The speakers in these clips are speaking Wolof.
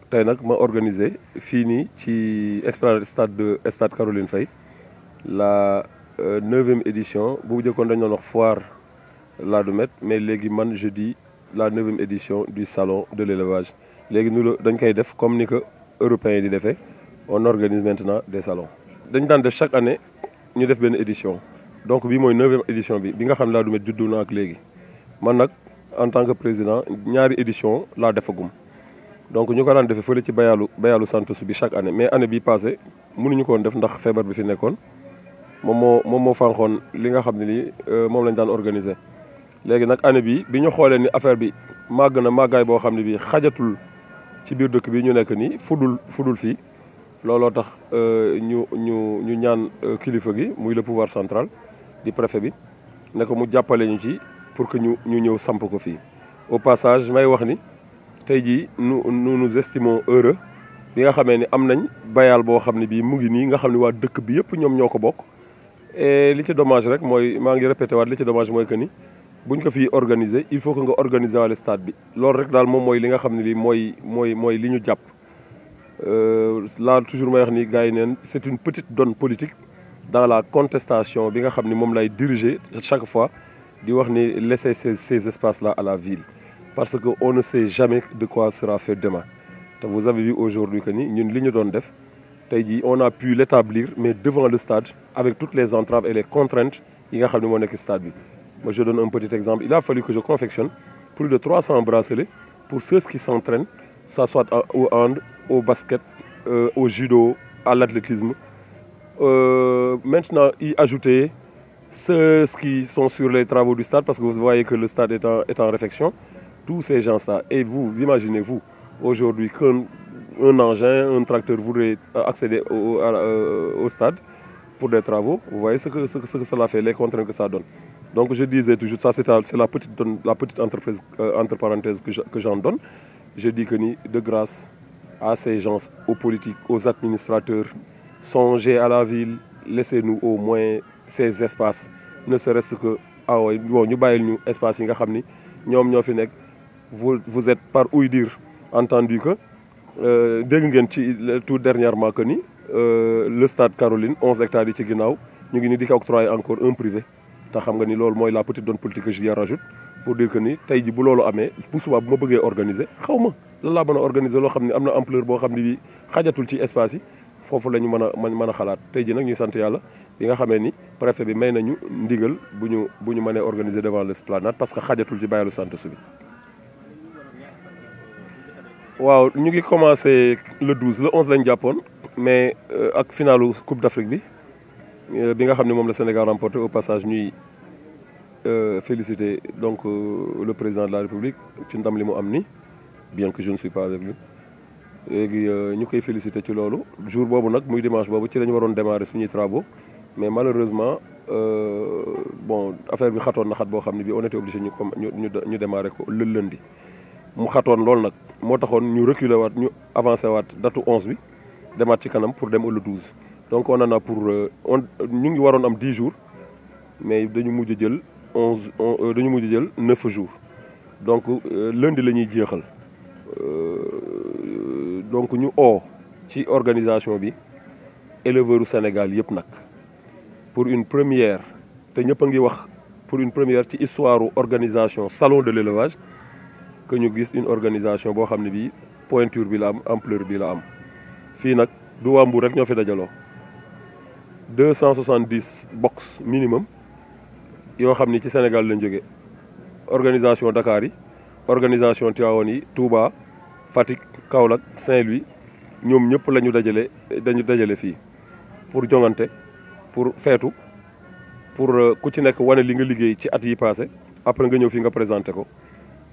tey nag ma organisé fii nii ci esplanade stade Caroline Faye la 9e édition bu njëkkoon dañu doon wax foire Ladoumède mais léegi man je dis la 9e édition du salon de l'élevage léegi nu dañ koy def comme ni que européens yi di defee on organise maintenant des salons. dañ daan def chaque année ñu def benn édition donc bii mooy 9e édition bi nga xam ne Ladoumède juddu na ak léegi man nag en tant que président ñaari édition laa defagum. donc ñu ko daan defee fële ci bayalu Santos bi chaque année mais année bii passé mënuñu ko woon def ndax feebar bi fi nekkoon moom moo fànqoon li nga xam ne nii moom lañ daan organiser. léegi nag année bi ñu xoolee ni affaire bi màgg na màggaay boo xam ne bii xajatul ci biir dëkk bi ñu nekk nii fudul fii looloo tax ñu ñaan kilifa gi muy le pouvoir central di préfet bi ne ko mu jàppale ñu ci pour que ñu ñëw samp ko fii. au passage may wax ni. tey jii nous estimons heureux bi nga xamee ni am nañ bayal boo xam ne bii mu ngi nii nga xam ne waa dëkk bi yëpp ñoom ñoo ko bokk et li ci dommage rek mooy maa ngi répété waat li ci dommage mooy que ni buñ ko fii organiser il faut que nga organiser waale stade bi loolu rek daal moom mooy li nga xam ne lii mooy li ñu jàpp là toujours may wax ni gars yi neen c'est une petite donne politique dans la contestation bi nga xam ni moom lay diriger chaque fois di wax ni laisser ces espaces là à la ville. parce qu'on ne sait jamais de quoi sera fait demain. Vous avez vu aujourd'hui que nous, une ligne d'onde, on a pu l'établir, mais devant le stade, avec toutes les entraves et les contraintes, il y a un stade. Moi, je donne un petit exemple. Il a fallu que je confectionne plus de 300 bracelets pour ceux qui s'entraînent, que ce soit au hand, au basket, au judo, à l'athlétisme. Maintenant, y ajouter ceux qui sont sur les travaux du stade, parce que vous voyez que le stade est en réfection. Tous ces gens-là, et vous, imaginez-vous, aujourd'hui qu'un engin, un tracteur voudrait accéder au stade pour des travaux, vous voyez ce que cela fait, les contraintes que ça donne. Donc je disais toujours, ça c'est la petite entreprise, entre parenthèses, que j'en donne. Je dis que de grâce à ces gens, aux politiques, aux administrateurs, songez à la ville, laissez-nous au moins ces espaces, ne serait-ce que, nous avons espace, vous êtes par ouï dire entendu que tout dernièrement que le stade Caroline 11 hectares yi ci ginnaaw ñu ngi ni di ko octroyer encore un privé te xam nga ni loolu mooy la petite donne politique que j'y rajoute pour dire que ni tey ji bu loolu amee bu subaa bu ma bëggee organiser xaw ma lan laa mën a organiser loo xam ne am na ampleur boo xam ne bi xajatul ci espace yi foofu la ñu mën a xalaat tey ji nag ñuy sant yàlla bi nga xamee ni préfet bi may nañu ndigal bu ñu mënee organiser devant l'esplanade parce que xajatul ci bayalu Santos bi. waaw ñu ngi commencé le 12 le 11 lañ jàppoon mais ak finalu Coupe d'Afrique bi nga xam ne moom la Sénégal remporté au passage ñuy féliciter donc le président de la République ci ndam li mu am ni bien que je ne suis pas avec lui léegi ñu koy féliciter ci loolu jour boobu nag muy dimanche boobu ci la ñu waroon démarrer suñuy travaux mais malheureusement bon affaire bi xatoon na xat boo xam ne bi on était obligé ñu démarrer ko le lundi. mu xatoon loolu nag moo taxoon ñu reculer waat ñu avancer waat datu 11 bi demaat ci kanam pour dem le 12 donc on en a pour ñu ngi waroon am 10 jours mais dañu mujj jël 9 jours donc lundi la ñuy jeexal donc ñu ci organisation bi éleveurs u Sénégal yëpp nag pour une première te ñëpp a ngi wax pour une première ci histoire organisation salon de l'élevage que ñu gis une organisation boo xam ne bii pointure bi la am ampleur bi la am fii nag du waa Mbour rek ñoo fi dajaloo 270 box minimum yoo xam ni ci Sénégal lañ jógee organisation Dakar yi organisation Tivaouane yi Touba Fatick Kaolack Saint-Louis ñoom ñëpp la ñu dajale fii pour jongante pour feetu pour ku ci nekk wane li nga liggéey ci at yi passé après nga ñëw fii nga présenté ko.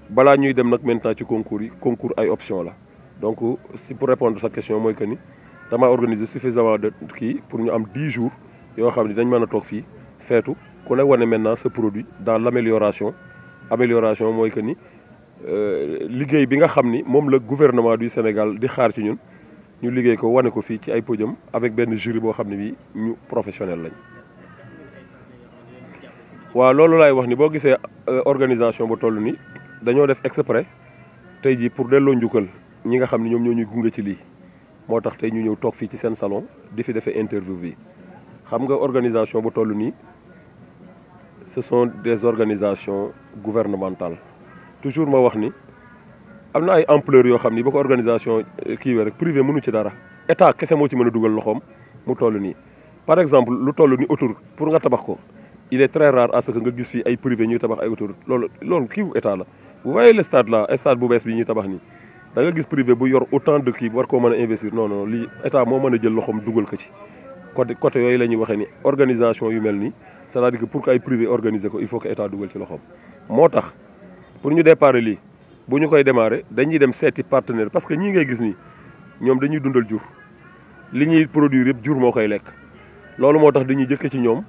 balaa ñuy dem nag maintenant ci concours ay option la donc si pour répondre à sa question mooy que ni dama organiser suffisamment de pour ñu am 10 jours yoo xam ne dañ mën a toog fii feetu ku ne wane maintenant ce produit dans l'amélioration mooy que ni liggéey bi nga xam ni moom la gouvernement du Sénégal di xaar ci ñun ñu liggéey ko wane ko fii ci ay podium avec benn jury boo xam ne bi ñu professionnel lañ waaw loolu laay wax ni boo gisee organisation bu toll ni dañoo def exprès tey jii pour delloo njukkal ñi nga xam ne ñoom ñoo ñuy gunge ci lii moo tax tey ñu ñëw toog fii ci seen salon di fi defee interview bi xam nga organisation bu toll nii ce sont des organisations gouvernementales toujours ma wax ni am na ay ampleur yoo xam ni ba ko organisation kii rek privé mënu ci dara état kese moo ci mën a dugal loxoom mu toll nii. par exemple lu toll ni autoroute pour nga tabax ko il est très rare à ce que nga gis fii ay privé ñuy tabax ay autoroute loolu kii état la. vous voyez le stade là stade bu bees bi ñuy tabax nii da nga gis privé bu yor autant de kii war koo mën a investir non non lii état moo mën a jël loxoom dugal ko ci. côté yooyu la ñuy waxee ni organisation yu mel nii c'est-à-dire que pour que ay privé organiser ko il faut que état dugal ci loxoom. moo tax pour ñu déparé lii bu ñu koy démarrer dañuy dem seeti partenaire parce que ñii ngay gis nii ñoom dañuy dundal jur li ñuy produire yëpp jur moo koy lekk. loolu moo tax dañuy jëkke ci ñoom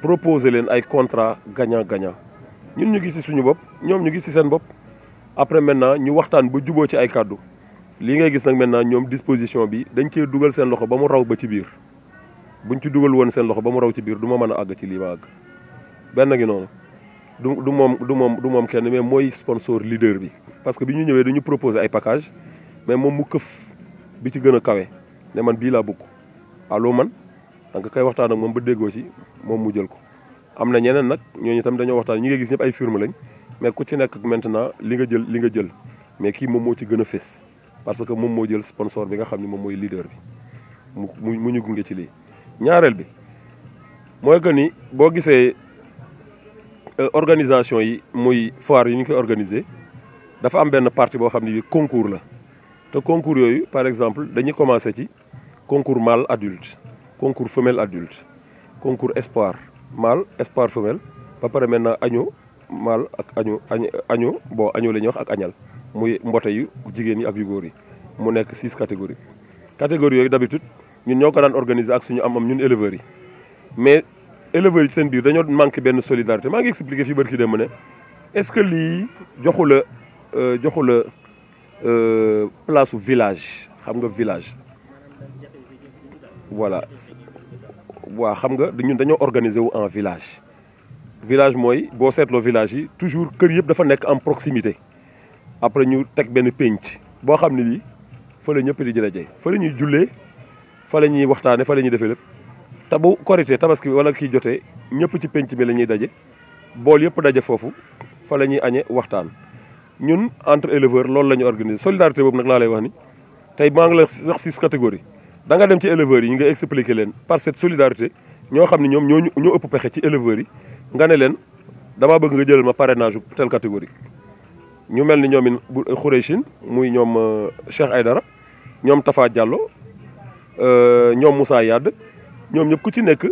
proposer leen ay contrat gagnant gagnant ñun ñu gis ci suñu bopp ñoom ñu gis ci seen bopp après maintenant ñu waxtaan ba juboo ci ay kàddu lii ngay gis nag maintenant ñoom disposition bi dañ cee dugal seen loxo ba mu raw ba ci biir buñ ci dugal woon seen loxo ba mu raw ci biir du ma mën a àgg ci lii ma àgg benn gi noonu du moom kenn mais mooy sponsor leader bi parce que bi ñu ñëwee dañu proposer ay package mais moom mu këf bi ci gën a kawe ne man bii laa bëgg allo man donc kay waxtaan ak moom ba déggoo ci moom mu jël ko am na ñeneen nag ñooñu tam dañoo waxtaan ñi nga gis ñëpp ay firme lañ mais ku ci nekk maintenant li nga jël mais kii moom moo ci gën a fés parce que moom moo jël sponsor bi nga xam ne moom mooy leader bi mu ñu gunge ci lii. ñaareel bi mooy que ni boo gisee organisation yi muy foire yi ñu koy organiser dafa am benn partie boo xam ne bi concours la te concours yooyu par exemple dañuy commencer ci concours mâle adulte. concours femelle adulte concours espoir mâle espoir femelle ba pare maintenant agneau mâle ak agneau bon agneau la ñuy wax ak agnelle muy mbote yu jigéen yi ak yu góor yi mu nekk 6 catégories yooyu d'habitude ñun ñoo ko daan organiser ak suñu am ñun éleveurs yi mais éleveurs yi seen biir dañoo manqué benn solidarité maa ngi expliqué fii barki dem ne est-ce que lii joxu la place village xam nga village voilà waaw xam nga ñun dañoo organiser wu en village mooy boo seetloo village yi toujours kër yëpp dafa nekk en proximité après ñu teg benn pénc boo xam ne lii fa la ñëpp di jëlee fa la ñuy jullee fa la ñuy waxtaane fa la ñuy defee lépp te bu korité tabaski wala kii jotee ñëpp ci pénc bi la ñuy daje bool yëpp daje foofu fa la ñuy añee waxtaan ñun entre éleveurs loolu la ñu organiser solidarité boobu nag laa lay wax ni tey maa ngi la sax 6 catégories da nga dem ci éleveurs yi nga expliquer leen par cette solidarité ñoo xam ne ñoom ñoo ëpp pexe ci éleveurs yi nga ne leen damaa bëgg nga jëlal ma parrainage telle catégorie ñu mel ni ñoom bu Khoureychine muy ñoom Cheikh Aydara ñoom Tafa Diallo ñoom Moussa Yade ñoom ñëpp ku ci nekk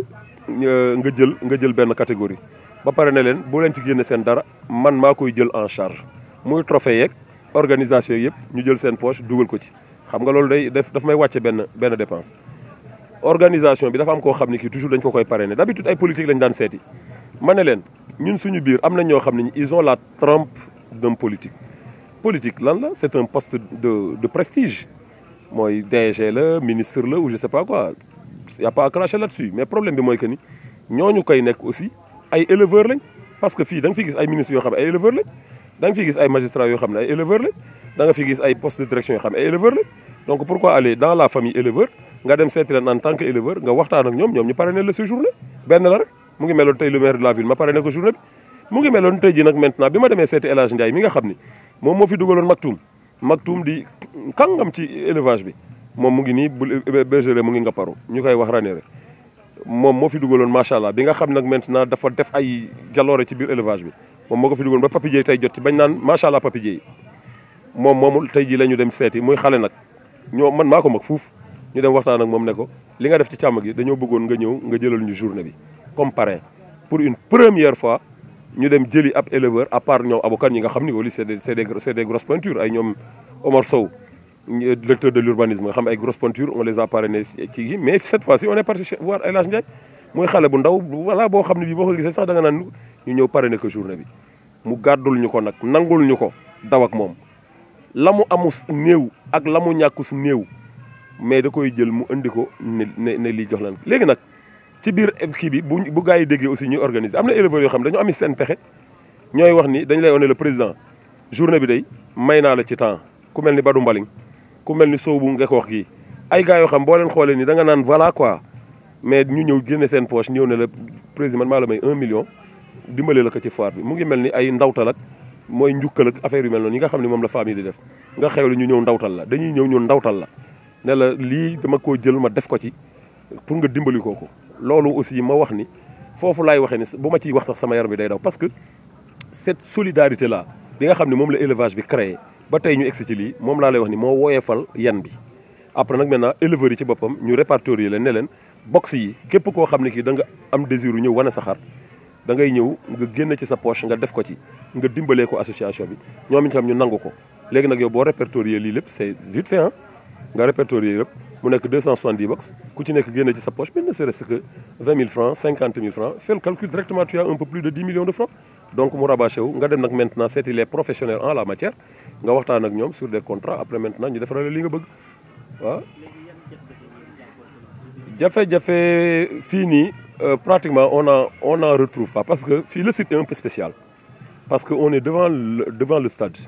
nga jël benn catégorie ba pare ne leen bu leen ci génne seen dara man maa koy jël en charge muy trophée yeeg organisation yëpp ñu jël seen poche dugal ko ci xam nga loolu daf may wàcce benn dépense organisation bi dafa am koo xam ne kii toujours dañ ko koy parrainer d'habitude ay politique lañ daan seeti ma ne leen ñun suñu biir am na ñoo xam ne ils ont la trempe d'un politique lan la c'est un poste de prestige mooy DG la ministre la ou je sais pas quoi y a pas à cracher là-dessus mais problème bi mooy que ni ñooñu koy nekk aussi ay éleveurs lañ parce que fii da nga fi gis ay ministres yoo xam ne ay éleveurs lañ da nga fi gis ay magistrats yoo xam ne ay éleveurs lañ da nga fi gis ay postes de direction yoo xam ne ay éleveurs lañ donc pourquoi aller dans la famille éleveur nga dem seeti leen en tant que éleveur nga waxtaan ak ñoom ñu parrainé la sa journée benn la rek mu ngi meloon tey le maire de la ville ma parrainé ko journée bi mu ngi meloon tey ji nag maintenant bi ma demee seeti El Hadj Ndiaye mi nga xam ni moom moo fi dugaloon Maktoum di kàngam ci élevage bi moom mu ngi nii bergerie mu ngi nga paru ñu koy wax Ranéré moom moo fi dugaloon macha allah bi nga xam nag maintenant dafa def ay jaloore ci biir élevage bi moom moo ko fi dugaloon ba Papi Dieye tey jot ci bañ naan macha allah Papi Dieye moom tey ji la ñu dem seeti muy xale nag ñoo man maa ko mag fuuf ñu dem waxtaan ak moom ne ko li nga def ci càmm gi dañoo bëggoon nga ñëw nga jëlal ñu journée bi comme parrain pour une première fois ñu dem jëli ab éleveur à part ñoom abokan ñi nga xam ni au c'est des grosses pointures ay ñoom Omar Sow directeur de l'urbanisme nga xam ay grosses pointures on les a parrainés ci mais cette fois-ci on est parti voir El Hadj Ndiaye muy xale bu ndaw voilà boo xam ne bii boo ko gisee sax da nga naan ñu ñëw parrainé ko journée bi mu gàddul ñu ko nag nangul ñu ko daw ak moom la mu amus néew ak la mu ñàkkus néew mais da koy jël mu indi ko ne lii jox leen léegi nag ci biir kii bi bu gars yi déggee aussi ñuy organiser am na éleveurs yoo xam dañu ami seen pexe ñooy wax ni dañ lay wane le président journée bi day may naa la ci temps ku mel ni Badou Mbaling ku mel ni Sow bu ngek wax gii ay gars yoo xam boo leen xoolee ni da nga naan voilà quoi mais ñu ñëw génne seen poche ñëw ne la président maa la may 1 million dimbale la ko ci foire bi mu ngi mel ni ay ndawtal ak mooy njukkal ak affaire yu mel noonu yi nga xam ne moom la famille di def nga xewle ñu ñëw ndawtal la dañuy ñëw ñu ndawtal la ne la lii dama koo jël ma def ko ci pour nga dimbali kooku loolu aussi ma wax ni foofu laay waxee ni bu ma ciy wax sax sama yaram bi day daw parce que cette solidarité là bi nga xam ne moom la élevage bi créé ba tey ñu egsi ci lii moom laa lay wax ni moo woyefal yan bi après nag maintenant éleveurs yi ci boppam ñu répertorier leen ne leen box yi képp koo xam ne kii da nga am désir ñëw wane sa xar da ngay ñëw nga génn ci sa poche nga def ko ci nga dimbalee ko association bi ñoom itam ñu nangu ko léegi nag yow boo répertorier lii lépp c'est vite fait hein nga répertorier lépp mu nekk 270 box ku ci nekk génn ci sa poche bi ne serait-ce que 20 000 francs 50 000 francs fais le calcul directement tu as un peu plus de 10 millions de francs donc mu rabaché wu nga dem nag maintenant seeti les professionnels en la matière nga waxtaan ak ñoom sur des contrats après maintenant ñu defaral li nga bëgg waaw. jafe-jafe fii nii pratiquement on n'en retrouve pas parce que fii le site est un peu spécial parce que on est devant le stade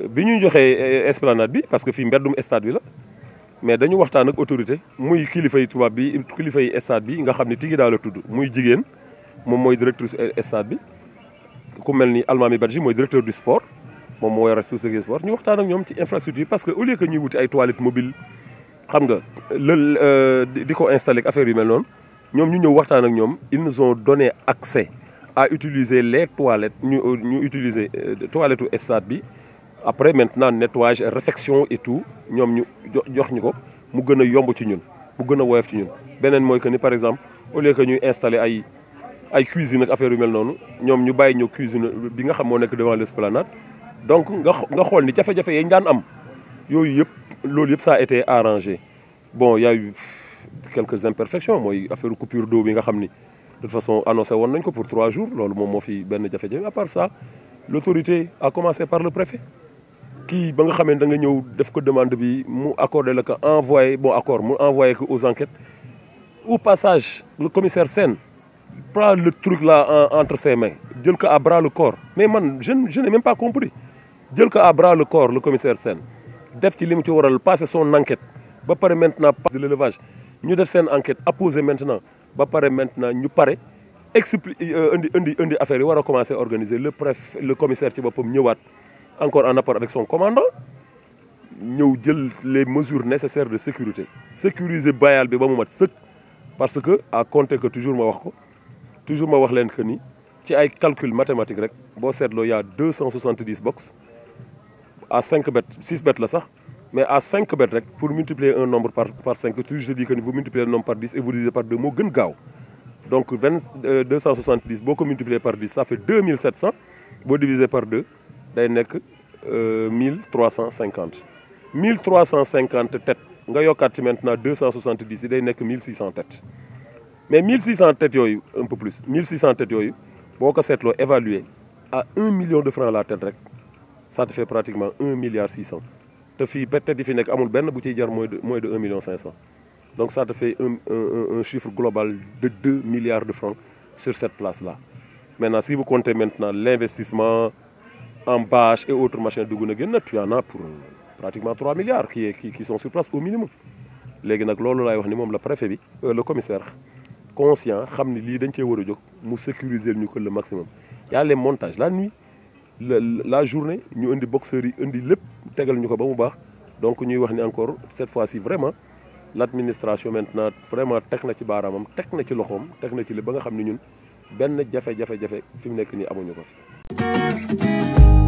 bi ñu joxee esplanade bi parce que fii mbeddum stade bi la mais dañu waxtaan ak autorité muy kilifay tubaab bi kilifay stade bi nga xam ne tigi daal la tudd muy jigéen moom mooy directrice stade bi ku mel ni Almami Badji mooy directeur du sport moom moo yore tout ce qui est sport ñu waxtaan ak ñoom ci infrastructure parce que au lieu que ñuy wuti ay toilettes mobiles xam nga di ko installé ak affaire yu mel noonu ñoom ñu ñëw waxtaan ak ñoom ils nous ont donné accès à utiliser les toilettes ñu utiliser toilettu stade bi après maintenant nettoyage réfection et tout ñoom ñu jox ñu ko mu gën a yomb ci ñun mu gën a woyof ci ñun beneen mooy que ni par exemple au lieu que ñuy installé ay cuisine ak affaire yu mel noonu ñoom ñu bàyyi ñëw cuisine bi nga xam moo nekk devant l'esplanade donc nga xool ni jafe-jafe yañ daan am yooyu yëpp loolu yëpp ça a été arrangé bon y a eu quelques imperfections mooy affaire coupure d'eau bi nga xam ni de toute façon annoncé woon nañ ko pour 3 jours loolu moom moo fi benn jafe-jafe à part ça l'autorité a commencé par le préfet kii ba nga xamee da nga ñëw def ko demande bi mu accordé la ko envoyé bon accord mu envoyé ko aux enquêtes au passage le commissaire Sène prend le truc là entre ses mains jël ko à bras le corps mais man je n'ai même pas compris jël ko à bras le corps le commissaire Sène def ci li mu ci waral passer son enquête ba pare maintenant de l'élevage ñu def seen enquête apposer maintenant ba pare maintenant ñu pare indi affaire yi war a commencer organiser le préfet le commissaire ci boppam ñëwaat encore en rapport avec son commandant ñëw jël les mesures nécessaires de sécurité sécuriser bayal bi ba mu mat sëkk parce que à compter que toujours ma wax leen que ni ci ay calcul mathématique rek boo seetloo y a 270 box à 5 bêtes 6 bêtes la sax mais à 5 bêtes rek pour multiplier un nombre par 5 toujours je dis que ni vous multipliez le nombre par 10 et vous divisez par 2 moo gën gaaw donc 270 boo ko multiplier par 10 ça fait 2700 boo diviser par 2 day nekk 1350 têtes nga yokkaat ci maintenant 270 yi day nekk 1600 têtes mais 1600 têtes yooyu un peu plus 1600 têtes yooyu boo ko seetloo évalué à 1 million de francs la tête rek ça te fait pratiquement 1 milliard 600 te fii tête yi fi nekk amul benn bu ciy jar moins de 1 million 500 donc ça te fait un chiffre global de 2 milliards de francs sur cette place là maintenant si vous comptez maintenant l'investissement en bâche et autres machines dugg na génn tu en as pour pratiquement 3 milliards qui sont sur place au minimum léegi nag loolu laay wax ni moom la préfet bi le commissaire conscient xam ni lii dañ cee war a jóg mu sécuriser ñu ko le maximum y a les montages la nuit la journée ñu indi boxeurs yi indi lépp tegal ñu ko ba mu baax donc ñuy wax ni encore cette fois-ci vraiment l'administration maintenant vraiment teg na ci baaraamam teg na ci loxoom teg na ci lépp ba nga xam ni ñun benn jafe-jafe fi mu nekk nii amuñu ko fi